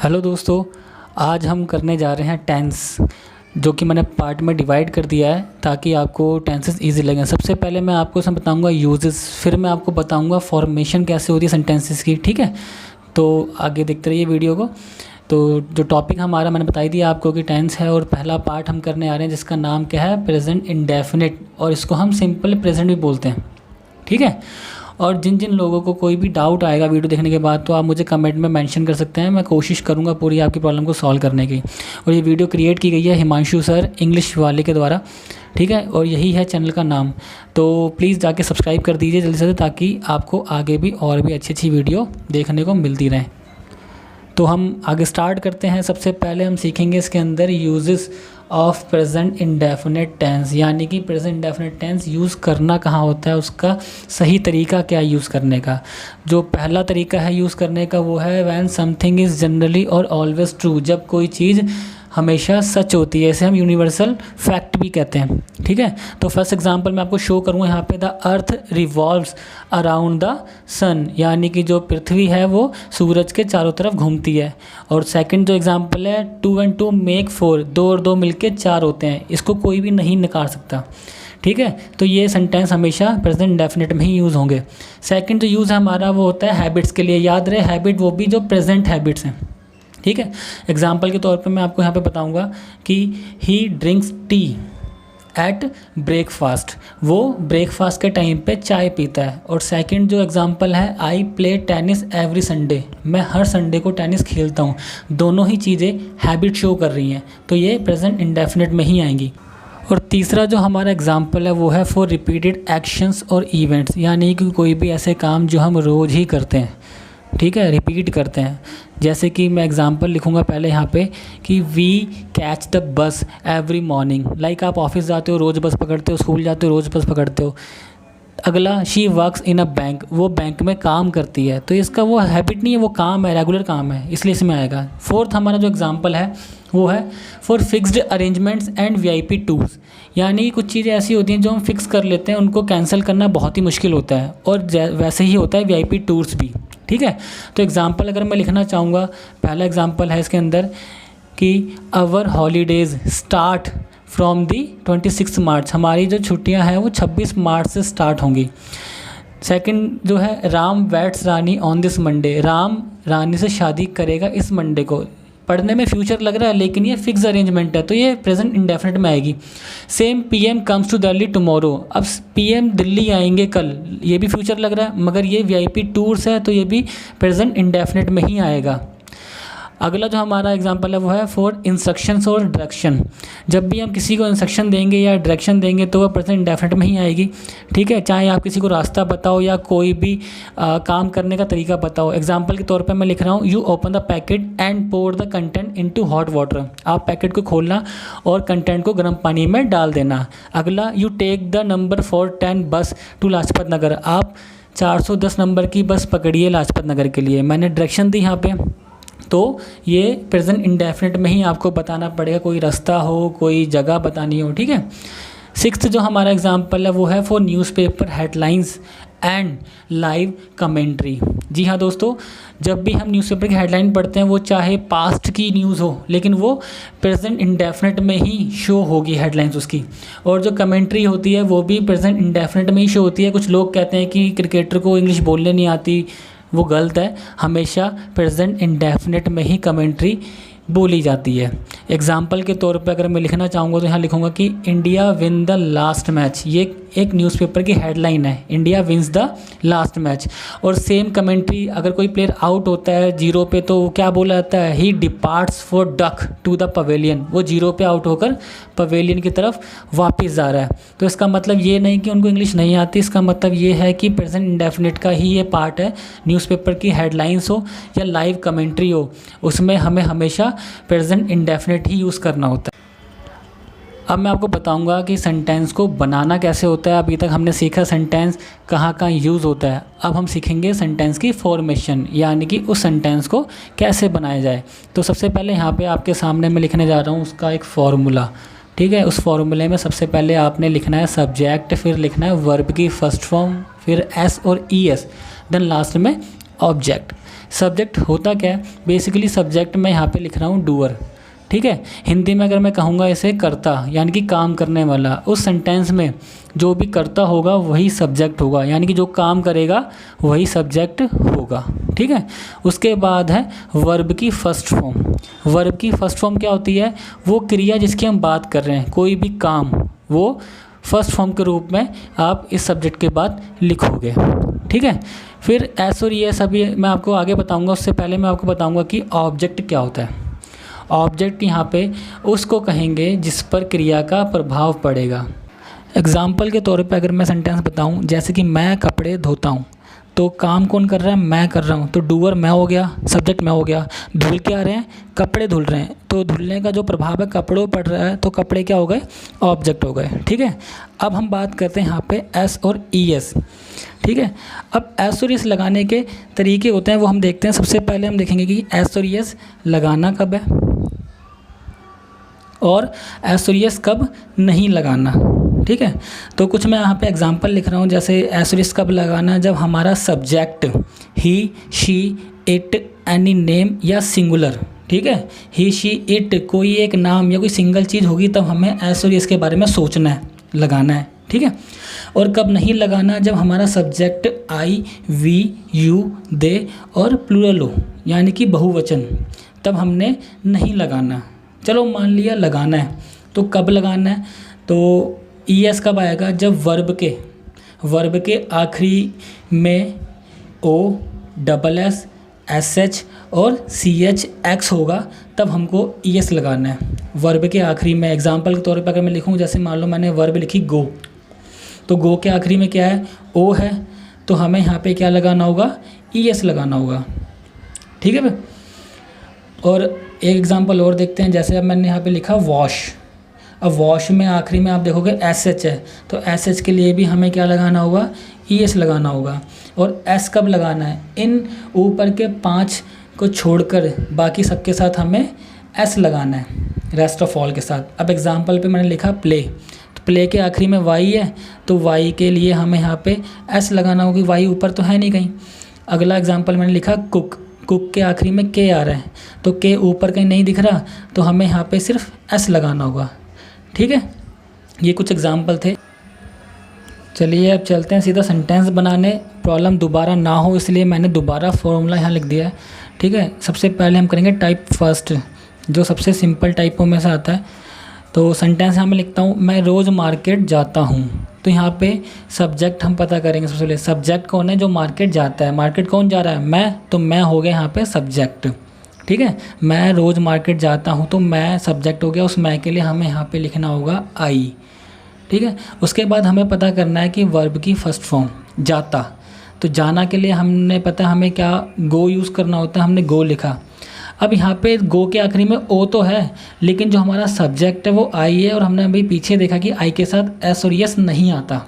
Hello दोस्तों, आज हम करने जा रहे हैं टेंस, जो कि मैंने पार्ट में डिवाइड कर दिया है ताकि आपको टेंसेस इजी लगें। सबसे पहले मैं आपको इसमें बताऊंगा यूजेस, फिर मैं आपको बताऊंगा फॉर्मेशन कैसे होती है सेंटेंसेस की। ठीक है, तो आगे देखते रहिए वीडियो को। तो जो टॉपिक हमारा मैंने बताई दिया आपको कि टेंस है, और पहला पार्ट हम करने आ रहे हैं जिसका नाम क्या है, प्रेजेंट इंडेफिनिट, और इसको हम सिंपल प्रेजेंट भी बोलते हैं। ठीक है, और जिन जिन लोगों को कोई भी डाउट आएगा वीडियो देखने के बाद तो आप मुझे कमेंट में मेंशन कर सकते हैं। मैं कोशिश करूंगा पूरी आपकी प्रॉब्लम को सॉल्व करने की। और ये वीडियो क्रिएट की गई है हिमांशु सर इंग्लिश वाले के द्वारा। ठीक है, और यही है चैनल का नाम। तो प्लीज़ जाके सब्सक्राइब कर दीजिए जल्दी से, ताकि आपको आगे भी और भी अच्छी अच्छी वीडियो देखने को मिलती रहें। तो हम आगे स्टार्ट करते हैं। सबसे पहले हम सीखेंगे इसके अंदर uses of present indefinite tense, यानी कि प्रेजेंट इंडेफिनिट टेंस यूज़ करना कहाँ होता है, उसका सही तरीका क्या यूज़ करने का। जो पहला तरीका है यूज़ करने का वो है व्हेन समथिंग इज़ जनरली और ऑलवेज ट्रू, जब कोई चीज़ हमेशा सच होती है। इसे हम यूनिवर्सल फैक्ट भी कहते हैं। ठीक है, तो फर्स्ट एग्जांपल मैं आपको शो करूँगा यहाँ पे, the earth revolves around the sun, यानी कि जो पृथ्वी है वो सूरज के चारों तरफ घूमती है। और सेकंड जो एग्जांपल है, 2 and 2 मेक 4, 2 और 2 मिलके 4 होते हैं। इसको कोई भी नहीं नकार सकता। ठीक है, तो ये सेंटेंस हमेशा प्रेजेंट इंडेफिनिट में ही यूज़ होंगे। सेकंड जो यूज़ है हमारा वो होता है हैबिट्स के लिए। याद रहे, हैबिट वो भी जो प्रेजेंट हैबिट्स हैं। ठीक है, एग्जाम्पल के तौर पे मैं आपको यहाँ पे बताऊँगा कि he drinks tea at breakfast, वो ब्रेकफास्ट के टाइम पे चाय पीता है। और सेकंड जो एग्जांपल है, I play tennis every Sunday, मैं हर संडे को टेनिस खेलता हूँ। दोनों ही चीज़ें हैबिट शो कर रही हैं, तो ये प्रेजेंट इंडेफिनिट में ही आएंगी। और तीसरा जो हमारा एग्जांपल है वो है फॉर रिपीटेड एक्शंस और इवेंट्स, यानी कि कोई भी ऐसे काम जो हम रोज़ ही करते हैं। ठीक है, रिपीट करते हैं। जैसे कि मैं एग्जांपल लिखूँगा पहले यहाँ पे कि we catch the bus every morning, like आप ऑफिस जाते हो रोज़ बस पकड़ते हो, स्कूल जाते हो रोज़ बस पकड़ते हो। अगला, she works in a bank, वो बैंक में काम करती है। तो इसका वो हैबिट नहीं है, वो काम है, रेगुलर काम है, इसलिए इसमें आएगा। फोर्थ हमारा जो एग्जांपल है वो है for fixed arrangements and VIP tours, यानी कुछ चीज़ें ऐसी होती हैं जो हम फिक्स कर लेते हैं, उनको कैंसिल करना बहुत ही मुश्किल होता है। और वैसे ही होता है वीआईपी टूर्स भी। ठीक है, तो एग्जांपल अगर मैं लिखना चाहूँगा, पहला एग्जांपल है इसके अंदर कि our holidays start from the 26 March, हमारी जो छुट्टियां हैं वो 26 मार्च से स्टार्ट होंगी। सेकंड जो है, Ram waits Rani on this Monday, Ram Rani से शादी करेगा इस मंडे को। पढ़ने में फ्यूचर लग रहा है लेकिन ये फिक्स अरेंजमेंट है, तो ये प्रेजेंट इंडेफिनिट में आएगी। Same, PM comes to Delhi tomorrow, अब पीएम दिल्ली आएंगे कल, ये भी फ्यूचर लग रहा है, मगर ये वीआईपी टूर्स है तो ये भी प्रेजेंट इंडेफिनिट में ही आएगा। अगला जो हमारा एग्जांपल है वो है फॉर इंस्ट्रक्शंस और डायरेक्शन, जब भी हम किसी को इंस्ट्रक्शन देंगे या डायरेक्शन देंगे तो वह प्रेजेंट इंडेफिनिट में ही आएगी। ठीक है, चाहे आप किसी को रास्ता बताओ या कोई भी काम करने का तरीका बताओ। एग्जांपल के तौर पे मैं लिख रहा हूँ, you open the packet and pour the content into hot water, आप पैकेट को खोलना और कंटेंट को गर्म पानी में डाल देना। अगला, यू टेक द नंबर 410 बस टू लाजपत नगर, आप 410 नंबर की बस पकड़िए लाजपत नगर के लिए। मैंने डायरेक्शन दी यहाँ पे, तो ये प्रेजेंट इंडेफिनिट में ही आपको बताना पड़ेगा, कोई रास्ता हो, कोई जगह बतानी हो। ठीक है, सिक्स्थ जो हमारा एग्जांपल है वो है for newspaper headlines and live commentary. जी हाँ दोस्तों, जब भी हम न्यूज़पेपर की हेडलाइन पढ़ते हैं वो चाहे पास्ट की न्यूज़ हो लेकिन वो प्रेजेंट इंडेफिनिट में ही शो होगी हेडलाइंस उसकी। और जो कमेंट्री होती है वो भी प्रेजेंट इंडेफिनिट में ही शो होती है। कुछ लोग कहते हैं कि क्रिकेटर को इंग्लिश बोलने नहीं आती, वो गलत है, हमेशा प्रेजेंट इंडेफिनिट में ही कमेंट्री बोली जाती है। एग्जाम्पल के तौर पे अगर मैं लिखना चाहूँगा तो यहाँ लिखूँगा कि India win the last match, ये एक न्यूज़पेपर की हेडलाइन है, India wins the last match. और सेम कमेंट्री, अगर कोई प्लेयर आउट होता है 0 पे तो क्या बोला जाता है, he departs for duck to the pavilion, वो 0 पे आउट होकर पवेलियन की तरफ वापस जा रहा है। तो इसका मतलब ये नहीं कि उनको इंग्लिश नहीं आती, इसका मतलब ये है कि प्रेजेंट इंडेफिनिट का ही ये पार्ट है। न्यूज़पेपर की हेडलाइंस हो या लाइव कमेंट्री हो, उसमें हमें हमेशा प्रेजेंट इंडेफिनिट ही यूज़ करना होता है। अब मैं आपको बताऊंगा कि सेंटेंस को बनाना कैसे होता है। अभी तक हमने सीखा सेंटेंस कहाँ कहाँ यूज़ होता है, अब हम सीखेंगे सेंटेंस की फॉर्मेशन, यानी कि उस सेंटेंस को कैसे बनाया जाए। तो सबसे पहले यहाँ पे आपके सामने मैं लिखने जा रहा हूँ उसका एक फार्मूला। ठीक है, उस फार्मूले में सबसे पहले आपने लिखना है सब्जेक्ट, फिर लिखना है वर्ब की फर्स्ट फॉर्म, फिर एस और ई एस, देन लास्ट में ऑब्जेक्ट। सब्जेक्ट होता क्या है, बेसिकली सब्जेक्ट मैं यहाँ पे लिख रहा हूँ डूअर, ठीक है। हिंदी में अगर मैं कहूँगा इसे कर्ता, यानी कि काम करने वाला, उस सेंटेंस में जो भी कर्ता होगा वही सब्जेक्ट होगा, यानी कि जो काम करेगा वही सब्जेक्ट होगा, ठीक है। उसके बाद है वर्ब की फर्स्ट फॉर्म। वर्ब की फर्स्ट फॉर्म क्या होती है, वो क्रिया जिसकी हम बात कर रहे हैं, कोई भी काम, वो फर्स्ट फॉर्म के रूप में आप इस सब्जेक्ट के बाद लिखोगे, ठीक है। फिर एस और ये सभी मैं आपको आगे बताऊंगा, उससे पहले मैं आपको बताऊंगा कि ऑब्जेक्ट क्या होता है। ऑब्जेक्ट यहाँ पे उसको कहेंगे जिस पर क्रिया का प्रभाव पड़ेगा। एग्जाम्पल के तौर पे अगर मैं सेंटेंस बताऊँ, जैसे कि मैं कपड़े धोता हूँ, तो काम कौन कर रहा है, मैं कर रहा हूँ, तो डूअर मैं हो गया, सब्जेक्ट मैं हो गया। धुल के आ रहे हैं, कपड़े धुल रहे हैं, तो धुलने का जो प्रभाव है कपड़ों पर पड़ रहा है, तो कपड़े क्या हो गए, ऑब्जेक्ट हो गए, ठीक है। अब हम बात करते हैं यहाँ पे एस और ई एस, ठीक है। अब एस और एस लगाने के तरीके होते हैं, वो हम देखते हैं। सबसे पहले हम देखेंगे कि एस और एस लगाना कब है और एस और एस कब नहीं लगाना, ठीक है। तो कुछ मैं यहाँ पे एग्जांपल लिख रहा हूँ, जैसे एस और एस कब लगाना, जब हमारा subject he, she, it, any name या सिंगुलर, ठीक है, ही, शी, इट कोई एक नाम या कोई सिंगल चीज़ होगी, तब हमें एस और एस के बारे में सोचना है, लगाना है, ठीक है। और कब नहीं लगाना, जब हमारा subject I, we, you, they और प्लूरल हो, यानी कि बहुवचन, तब हमने नहीं लगाना। चलो मान लिया लगाना है, तो कब लगाना है, तो ई एस कब आएगा, जब वर्ब के आखिरी में ओ, डबल एस, एस एच और सी एच एक्स होगा, तब हमको ई एस लगाना है वर्ब के आखिरी में। एग्जाम्पल के तौर पे अगर मैं लिखूँ, जैसे मान लो मैंने वर्ब लिखी गो, तो गो के आखिरी में क्या है, ओ है, तो हमें यहाँ पे क्या लगाना होगा, ई एस लगाना होगा, ठीक है भाई। और एक एग्जांपल और देखते हैं, जैसे अब मैंने यहाँ पे लिखा वॉश, अब वॉश में आखिरी में आप देखोगे एस एच है, तो एस एच के लिए भी हमें क्या लगाना होगा, ई एस लगाना होगा। और एस कब लगाना है, इन ऊपर के 5 को छोड़कर बाकी सबके साथ हमें एस लगाना है, रेस्ट ऑफ ऑल के साथ। अब एग्जांपल पे मैंने लिखा प्ले, तो प्ले के आखिरी में वाई है, तो वाई के लिए हमें यहाँ पे एस लगाना होगी, वाई ऊपर तो है नहीं कहीं। अगला एग्जांपल मैंने लिखा कुक, कुक के आखिरी में के आ रहा है, तो के ऊपर कहीं नहीं दिख रहा, तो हमें यहाँ पे सिर्फ एस लगाना होगा, ठीक है। ये कुछ एग्जांपल थे। चलिए अब चलते हैं सीधा सेंटेंस बनाने, प्रॉब्लम दोबारा ना हो इसलिए मैंने दोबारा फॉर्मूला यहाँ लिख दिया है, ठीक है। सबसे पहले हम करेंगे टाइप फर्स्ट, जो सबसे सिंपल टाइपों में से आता है। तो सेंटेंस यहाँ मैं लिखता हूँ, मैं रोज़ मार्केट जाता हूँ, तो यहाँ पे सब्जेक्ट हम पता करेंगे। सबसे पहले सब्जेक्ट कौन है, जो मार्केट जाता है, मार्केट कौन जा रहा है, मैं, तो मैं हो गया यहाँ पे सब्जेक्ट, ठीक है। मैं रोज़ मार्केट जाता हूँ, तो मैं सब्जेक्ट हो गया, उस मैं के लिए हमें यहाँ पे लिखना होगा आई, ठीक है। उसके बाद हमें पता करना है कि वर्ब की फर्स्ट फॉर्म जाता, तो जाना के लिए हमने पता हमें क्या गो यूज़ करना होता है, हमने गो लिखा। अब यहाँ पे गो के आखिरी में ओ तो है, लेकिन जो हमारा सब्जेक्ट है वो आई है, और हमने अभी पीछे देखा कि आई के साथ एस और यस नहीं आता,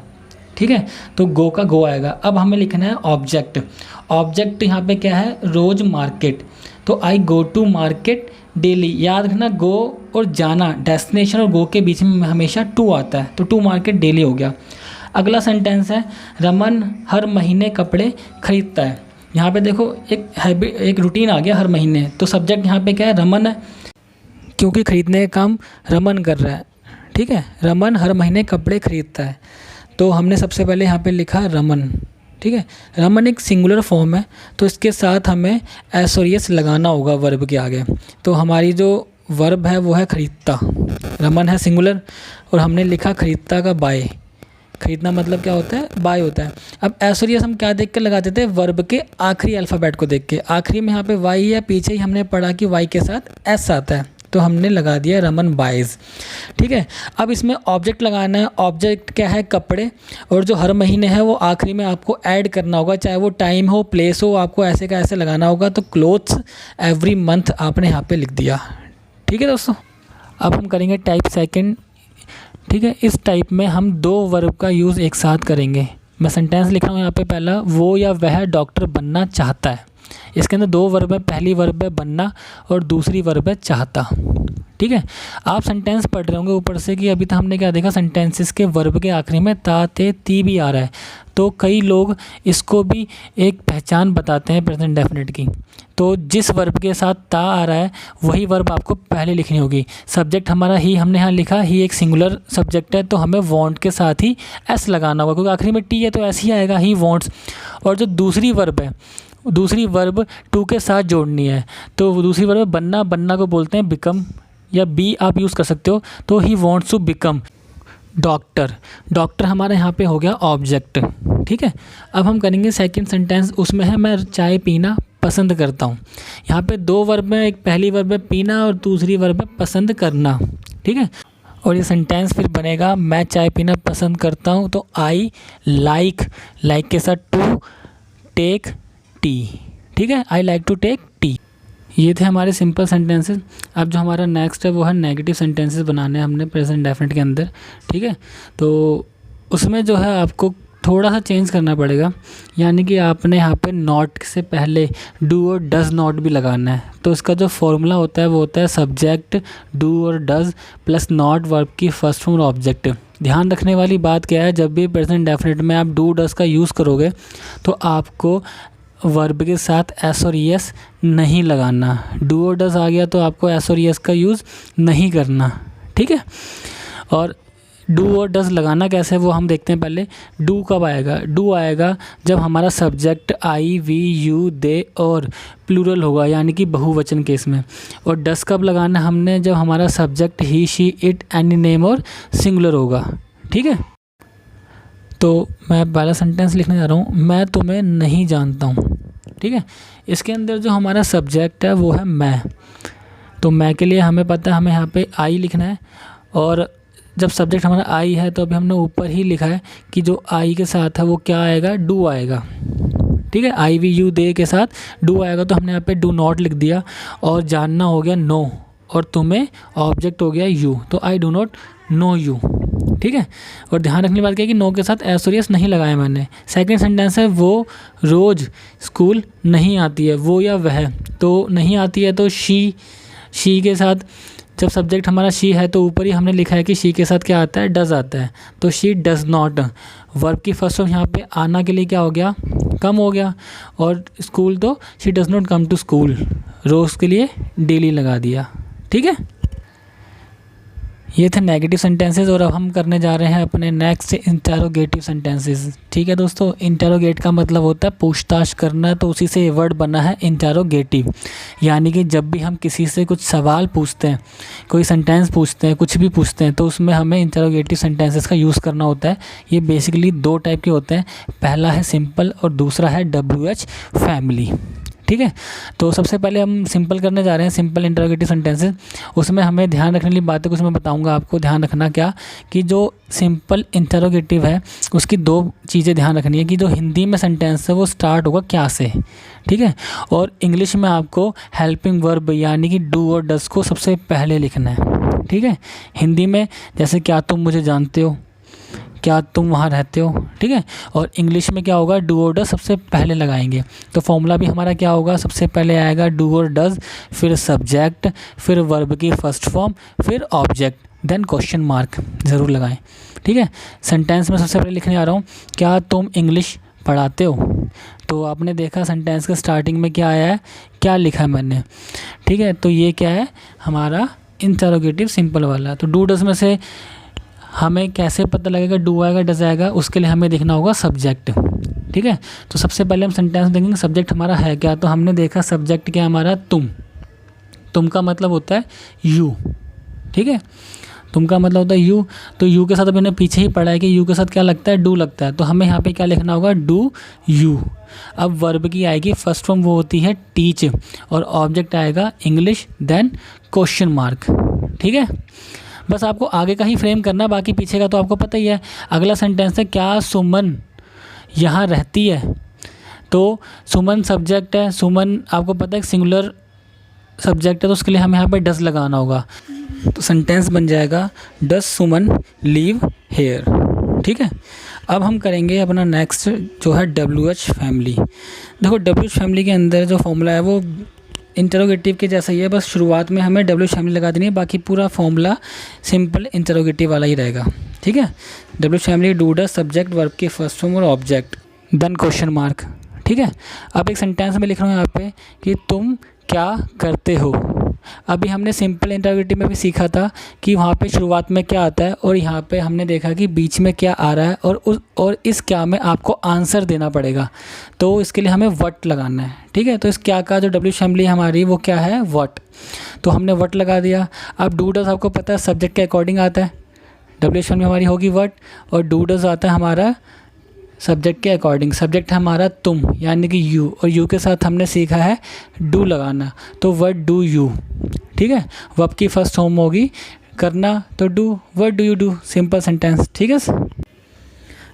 ठीक है, तो गो का गो आएगा। अब हमें लिखना है ऑब्जेक्ट, ऑब्जेक्ट यहाँ पे क्या है, रोज़ मार्केट, तो आई गो टू मार्केट डेली। याद रखना गो और जाना, डेस्टिनेशन और गो के बीच में हमेशा टू आता है, तो टू मार्केट डेली हो गया। अगला सेंटेंस है, रमन हर महीने कपड़े खरीदता है। यहाँ पे देखो एक रूटीन आ गया हर महीने, तो सब्जेक्ट यहाँ पे क्या है, रमन है, क्योंकि खरीदने का काम रमन कर रहा है, ठीक है। रमन हर महीने कपड़े खरीदता है, तो हमने सबसे पहले यहाँ पे लिखा रमन, ठीक है। रमन एक सिंगुलर फॉर्म है, तो इसके साथ हमें एस और एस लगाना होगा वर्ब के आगे। तो हमारी जो वर्ब है वो है खरीदता, रमन है सिंगुलर, और हमने लिखा खरीदता का बाय। खरीदना मतलब क्या होता है, बाय होता है। अब एस और एस हम क्या देख के लगाते थे, वर्ब के आखिरी अल्फ़ाबेट को देख के। आखिरी में यहाँ पे वाई है, पीछे ही हमने पढ़ा कि वाई के साथ एस आता है, तो हमने लगा दिया रमन बाइज, ठीक है। अब इसमें ऑब्जेक्ट लगाना है, ऑब्जेक्ट क्या है, कपड़े, और जो हर महीने है वो आखिरी में आपको ऐड करना होगा, चाहे वो टाइम हो, प्लेस हो, आपको ऐसे का ऐसे लगाना होगा। तो क्लोथ्स एवरी मंथ आपने यहाँ पे लिख दिया, ठीक है दोस्तों। अब हम करेंगे टाइप सेकंड, ठीक है। इस टाइप में हम दो वर्ब का यूज़ एक साथ करेंगे। मैं सेंटेंस लिख रहा हूँ यहाँ पे, पहला, वो या वह डॉक्टर बनना चाहता है। इसके अंदर दो वर्ब है, पहली वर्ब है बनना और दूसरी वर्ब है चाहता, ठीक है। आप सेंटेंस पढ़ रहे होंगे ऊपर से कि अभी तक हमने क्या देखा, सेंटेंसेस के वर्ब के आखिरी में ता, ते, ती भी आ रहा है, तो कई लोग इसको भी एक पहचान बताते हैं प्रेजेंट डेफिनेट की। तो जिस वर्ब के साथ ता आ रहा है वही वर्ब आपको पहले लिखनी होगी। सब्जेक्ट हमारा ही हमने यहाँ लिखा, ही एक सिंगुलर सब्जेक्ट है तो हमें वांट के साथ ही एस लगाना होगा, क्योंकि आखिरी में टी है तो ऐसे ही आएगा, ही वांट्स। और जो दूसरी वर्ब है, दूसरी वर्ब टू के साथ जोड़नी है, तो वो दूसरी वर्ब बनना, बनना को बोलते हैं बिकम, या बी आप यूज़ कर सकते हो। तो he wants to become doctor. Doctor हमारा यहाँ पे हो गया ऑब्जेक्ट, ठीक है। अब हम करेंगे सेकंड सेंटेंस, उसमें है मैं चाय पीना पसंद करता हूँ। यहाँ पे दो वर्ब है, एक पहली वर्ब है पीना और दूसरी वर्ब है पसंद करना, ठीक है। और ये सेंटेंस फिर बनेगा मैं चाय पीना पसंद करता हूँ, तो आई लाइक, लाइक के साथ टू टेक टी, ठीक है, I like to take tea. ये थे हमारे सिंपल सेंटेंसेस। अब जो हमारा नेक्स्ट है वो है नेगेटिव सेंटेंसेस बनाने हैं हमने प्रेजेंट डेफिनेट के अंदर, ठीक है। तो उसमें जो है आपको थोड़ा सा चेंज करना पड़ेगा, यानी कि आपने यहाँ पे नॉट से पहले डू और डज़ नॉट भी लगाना है। तो इसका जो फॉर्मूला होता है वो होता है सब्जेक्ट डू और डज़ प्लस नॉट वर्ब की फर्स्ट फॉर्म ऑब्जेक्ट। ध्यान रखने वाली बात क्या है, जब भी प्रेजेंट डेफिनेट में आप डू डज़ का यूज़ करोगे तो आपको वर्ब के साथ एस और एस नहीं लगाना। डू और डज़ आ गया तो आपको एस और एस का यूज़ नहीं करना, ठीक है। और डू और डज़ लगाना कैसे वो हम देखते हैं। पहले डू कब आएगा, डू आएगा जब हमारा subject I we you they और प्लूरल होगा, यानी कि बहुवचन केस में। और डज़ कब लगाना हमने, जब हमारा subject he she it any name और सिंगुलर होगा, ठीक है। तो मैं पहला सेंटेंस लिखने जा रहा हूँ, मैं तुम्हें नहीं जानता हूँ, ठीक है। इसके अंदर जो हमारा सब्जेक्ट है वो है मैं, तो मैं के लिए हमें पता है हमें यहाँ पे आई लिखना है। और जब सब्जेक्ट हमारा आई है तो अभी हमने ऊपर ही लिखा है कि जो आई के साथ है वो क्या आएगा, डू आएगा, ठीक है। आई वी यू दे के साथ डू आएगा, तो हमने यहाँ पे डू नॉट लिख दिया। और जानना हो गया नो, और तुम्हें ऑब्जेक्ट हो गया यू, तो I do not know you, ठीक है। और ध्यान रखने की बात क्या है कि नो के साथ एस और एस नहीं लगाया मैंने। सेकंड सेंटेंस है वो रोज़ स्कूल नहीं आती है, वो या वह, तो नहीं आती है तो शी के साथ जब सब्जेक्ट हमारा शी है तो ऊपर ही हमने लिखा है कि शी के साथ क्या आता है, डज़ आता है, तो शी डज़ नॉट। वर्ब की फर्स्ट फॉर्म यहाँ पे आना के लिए क्या हो गया, कम हो गया। और स्कूल तो she does not come to school, रोज़ के लिए डेली लगा दिया, ठीक है। ये थे नेगेटिव सेंटेंसेस। और अब हम करने जा रहे हैं अपने नेक्स्ट इंटरोगेटिव सेंटेंसेस, ठीक है दोस्तों। इंटरोगेट का मतलब होता है पूछताछ करना, तो उसी से ये वर्ड बना है इंटरोगेटिव। यानी कि जब भी हम किसी से कुछ सवाल पूछते हैं, कोई सेंटेंस पूछते हैं, कुछ भी पूछते हैं, तो उसमें हमें इंटरोगेटिव सेंटेंसेस का यूज़ करना होता है। ये बेसिकली दो टाइप के होते हैं, पहला है सिंपल और दूसरा है WH फैमिली, ठीक है। तो सबसे पहले हम सिंपल करने जा रहे हैं, सिंपल इंटरोगेटिव सेंटेंसेस। उसमें हमें ध्यान रखने वाली बातें कुछ मैं बताऊंगा आपको। ध्यान रखना क्या कि जो सिंपल इंटरोगेटिव है उसकी दो चीज़ें ध्यान रखनी है कि जो हिंदी में सेंटेंस है वो स्टार्ट होगा क्या से, ठीक है। और इंग्लिश में आपको हेल्पिंग वर्ब यानी कि डू और डज़ को सबसे पहले लिखना है, ठीक है। हिंदी में जैसे क्या तुम मुझे जानते हो, क्या तुम वहाँ रहते हो, ठीक है। और इंग्लिश में क्या होगा, डू और डज़ सबसे पहले लगाएंगे। तो फॉर्मूला भी हमारा क्या होगा, सबसे पहले आएगा डू और डज़, फिर सब्जेक्ट, फिर वर्ब की फर्स्ट फॉर्म, फिर ऑब्जेक्ट, देन क्वेश्चन मार्क ज़रूर लगाएं, ठीक है। सेंटेंस में सबसे पहले लिखने आ रहा हूँ, क्या तुम इंग्लिश पढ़ाते हो। तो आपने देखा सेंटेंस के स्टार्टिंग में क्या आया है, क्या लिखा है मैंने, ठीक है। तो ये क्या है हमारा इंटरोगेटिव सिंपल वाला। तो डू डज़ में से हमें कैसे पता लगेगा डू आएगा डज़ आएगा, उसके लिए हमें देखना होगा सब्जेक्ट, ठीक है। तो सबसे पहले हम सेंटेंस देखेंगे सब्जेक्ट हमारा है क्या। तो हमने देखा सब्जेक्ट क्या हमारा तुम का मतलब होता है यू, ठीक है। तुम का मतलब होता है यू, तो यू के साथ अभी हमने पीछे ही पढ़ा है कि यू के साथ क्या लगता है, डू लगता है। तो हमें यहाँ पे क्या लिखना होगा, डू यू। अब वर्ब की आएगी फर्स्ट फॉर्म, वो होती है टीच, और ऑब्जेक्ट आएगा इंग्लिश, देन क्वेश्चन मार्क, ठीक है। बस आपको आगे का ही फ्रेम करना, बाकी पीछे का तो आपको पता ही है। अगला सेंटेंस है, क्या सुमन यहाँ रहती है। तो सुमन सब्जेक्ट है, सुमन आपको पता है सिंगुलर सब्जेक्ट है, तो उसके लिए हमें यहाँ पे डज़ लगाना होगा। तो सेंटेंस बन जाएगा, डज़ सुमन लीव हेयर, ठीक है। अब हम करेंगे अपना नेक्स्ट जो है WH फैमिली। देखो WH फैमिली के अंदर जो फॉर्मूला है वो इंटरोगेटिव के जैसा ही है, बस शुरुआत में हमें WH फैमिली लगा देनी है, बाकी पूरा फॉर्मूला सिंपल इंटरोगेटिव वाला ही रहेगा, ठीक है। WH family do does subject verb के फर्स्ट फॉर्म और ऑब्जेक्ट, देन क्वेश्चन मार्क, ठीक है। अब एक सेंटेंस में लिख रहा हूँ यहाँ पे कि तुम क्या करते हो। अभी हमने सिंपल इंटरोगेटिव में भी सीखा था कि वहाँ पे शुरुआत में क्या आता है और यहाँ पे हमने देखा कि बीच में क्या आ रहा है और इस क्या में आपको आंसर देना पड़ेगा। तो इसके लिए हमें व्हाट लगाना है, ठीक है। तो इस क्या का जो डब्ल्यू फैमिली हमारी वो क्या है, व्हाट। तो हमने व्हाट लगा दिया। अब डू डज आपको पता है सब्जेक्ट के अकॉर्डिंग आता है, डब्ल्यू फैमिली हमारी होगी व्हाट और डू डज आता है हमारा सब्जेक्ट के अकॉर्डिंग। सब्जेक्ट है हमारा तुम यानी कि यू, और यू के साथ हमने सीखा है डू लगाना, तो व्हाट डू यू, ठीक है। वर्ब की फर्स्ट फॉर्म होगी करना, तो do, what do you do, simple sentence, ठीक है।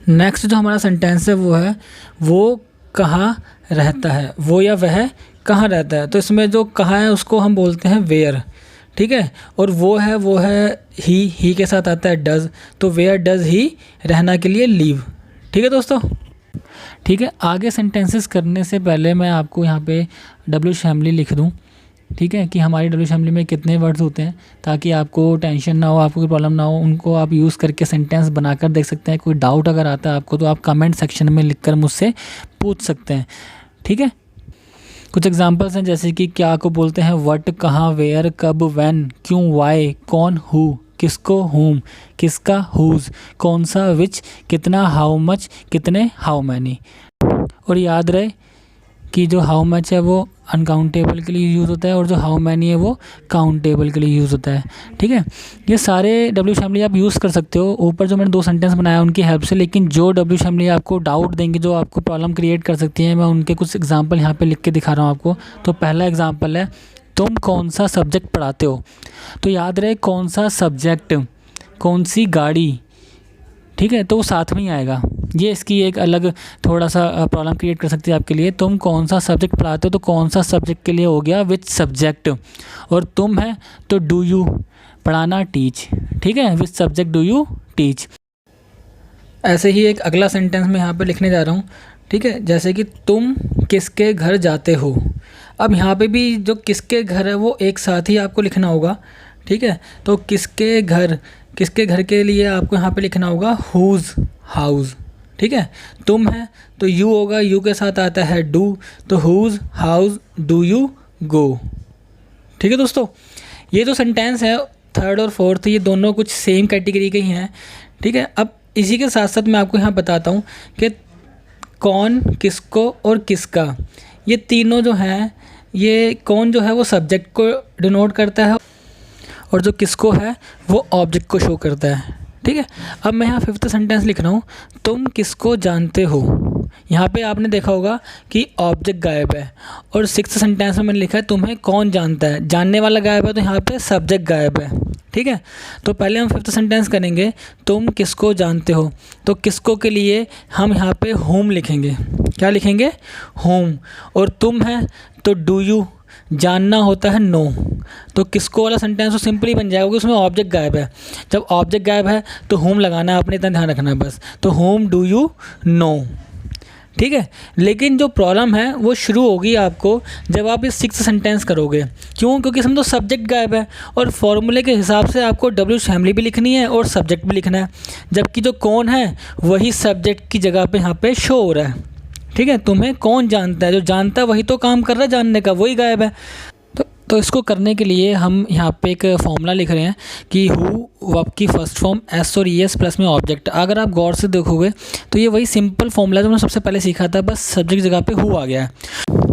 नेक्स्ट जो हमारा सेंटेंस है वो कहाँ रहता है, वो या वह कहाँ रहता है। तो इसमें जो कहाँ है उसको हम बोलते हैं वेयर, ठीक है। और वो है ही के साथ आता है डज, तो वेयर डज ही रहना के लिए लीव, ठीक है दोस्तों। ठीक है, आगे सेंटेंसेस करने से पहले मैं आपको यहाँ पे डब्ल्यू फैमिली लिख दूँ, ठीक है, कि हमारी डब्ल्यू फैमिली में कितने वर्ड्स होते हैं, ताकि आपको टेंशन ना हो, आपको कोई प्रॉब्लम ना हो। उनको आप यूज़ करके सेंटेंस बनाकर देख सकते हैं। कोई डाउट अगर आता है आपको तो आप कमेंट सेक्शन में लिखकर मुझसे पूछ सकते हैं, ठीक है। कुछ एग्जांपल्स हैं जैसे कि क्या को बोलते हैं व्हाट, कहाँ, वेयर, कब, व्हेन, क्यों, व्हाई, कौन, हु, किसको, whom, किसका, whose, कौन सा, which, कितना, how much, कितने, how many। और याद रहे कि जो how much है वो अनकाउंटेबल के लिए यूज़ होता है और जो how many है वो काउंटेबल के लिए यूज़ होता है, ठीक है। ये सारे डब्ल्यू फैमिली आप यूज़ कर सकते हो ऊपर जो मैंने 2 सेंटेंस बनाया उनकी हेल्प से। लेकिन जो डब्ल्यू फैमिली आपको डाउट देंगे, जो आपको प्रॉब्लम क्रिएट कर सकती हैं, मैं उनके कुछ एग्जाम्पल यहाँ पर लिख के दिखा रहा हूँ आपको। तो पहला एग्जाम्पल है तुम कौन सा सब्जेक्ट पढ़ाते हो। तो याद रहे कौन सा सब्जेक्ट, कौन सी गाड़ी, ठीक है, तो वो साथ में ही आएगा। ये इसकी एक अलग थोड़ा सा प्रॉब्लम क्रिएट कर सकती है आपके लिए। तुम कौन सा सब्जेक्ट पढ़ाते हो, तो कौन सा सब्जेक्ट के लिए हो गया विच सब्जेक्ट, और तुम है तो डू यू, पढ़ाना टीच, ठीक है, which subject do you teach. ऐसे ही एक अगला सेंटेंस मैं यहाँ पे लिखने जा रहा हूँ, ठीक है, जैसे कि तुम किसके घर जाते हो। अब यहाँ पे भी जो किसके घर है वो एक साथ ही आपको लिखना होगा, ठीक है। तो किसके घर के लिए आपको यहाँ पे लिखना होगा हुज हाउस, ठीक है। तुम है तो यू होगा, यू के साथ आता है डू, तो whose house do you go, ठीक है दोस्तों। ये जो सेंटेंस है थर्ड और फोर्थ, ये दोनों कुछ सेम कैटेगरी के ही हैं, ठीक है। अब इसी के साथ साथ मैं आपको यहाँ बताता हूँ कि कौन, किसको और किसका, ये तीनों जो हैं, ये कौन जो है वो सब्जेक्ट को डिनोट करता है और जो किसको है वो ऑब्जेक्ट को शो करता है, ठीक है। अब मैं यहाँ 5th सेंटेंस लिख रहा हूँ, तुम किसको जानते हो। यहाँ पे आपने देखा होगा कि ऑब्जेक्ट गायब है, और 6th सेंटेंस में मैंने लिखा है तुम्हें कौन जानता है, जानने वाला गायब है, तो यहाँ पे सब्जेक्ट गायब है, ठीक है। तो पहले हम 5th सेंटेंस करेंगे, तुम किसको जानते हो। तो किसको के लिए हम यहाँ पे होम लिखेंगे, क्या लिखेंगे, होम। और तुम है तो डू यू, जानना होता है नो। तो किसको वाला सेंटेंस तो सिंपल ही बन जाएगा क्योंकि उसमें ऑब्जेक्ट गायब है। जब ऑब्जेक्ट गायब है तो होम लगाना है, आपने इतना ध्यान रखना है बस। तो होम डू यू नो, ठीक है। लेकिन जो प्रॉब्लम है वो शुरू होगी आपको जब आप इस 6th सेंटेंस करोगे। क्यों? क्योंकि इसमें तो सब्जेक्ट गायब है और फॉर्मूले के हिसाब से आपको डब्ल्यू फैमिली भी लिखनी है और सब्जेक्ट भी लिखना है, जबकि जो कौन है वही सब्जेक्ट की जगह पे यहाँ पे शो हो रहा है, ठीक है। तुम्हें कौन जानता है, जो जानता है वही तो काम कर रहा है जानने का, वही गायब है। तो इसको करने के लिए हम यहाँ पे एक फॉर्मूला लिख रहे हैं कि हु वर्ब की फर्स्ट फॉर्म एस और ई एस प्लस में ऑब्जेक्ट। अगर आप गौर से देखोगे तो ये वही सिंपल फॉर्मूला जो मैंने सबसे पहले सीखा था, बस सब्जेक्ट जगह पे हु आ गया है।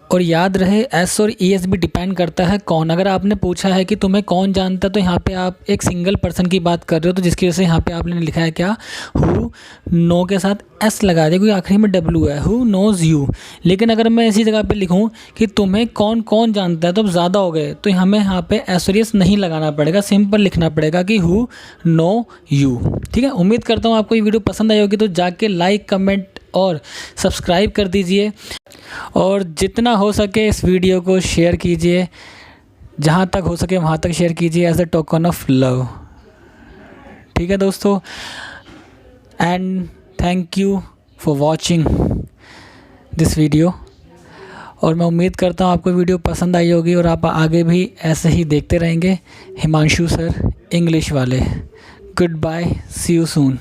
और याद रहे एस और ई एस भी डिपेंड करता है कौन। अगर आपने पूछा है कि तुम्हें कौन जानता है तो यहाँ पे आप एक सिंगल पर्सन की बात कर रहे हो, तो जिसकी वजह से यहाँ पे आपने लिखा है क्या, हु, नो के साथ एस लगा दिया क्योंकि आखिरी में डब्ल्यू है, हु नोज़ यू। लेकिन अगर मैं इसी जगह पे लिखूँ कि तुम्हें कौन कौन जानता है तो अब ज़्यादा हो गए, तो हमें यहाँ पे एस और एस नहीं लगाना पड़ेगा, सिंपल लिखना पड़ेगा कि हु नो यू, ठीक है। उम्मीद करता हूँ आपको ये वीडियो पसंद आई होगी, तो जाके लाइक, कमेंट और सब्सक्राइब कर दीजिए और जितना हो सके इस वीडियो को शेयर कीजिए, जहाँ तक हो सके वहाँ तक शेयर कीजिए as a token of love, ठीक है दोस्तों। And thank you for watching this video. और मैं उम्मीद करता हूँ आपको वीडियो पसंद आई होगी और आप आगे भी ऐसे ही देखते रहेंगे। हिमांशु सर इंग्लिश वाले। Good bye, see you soon.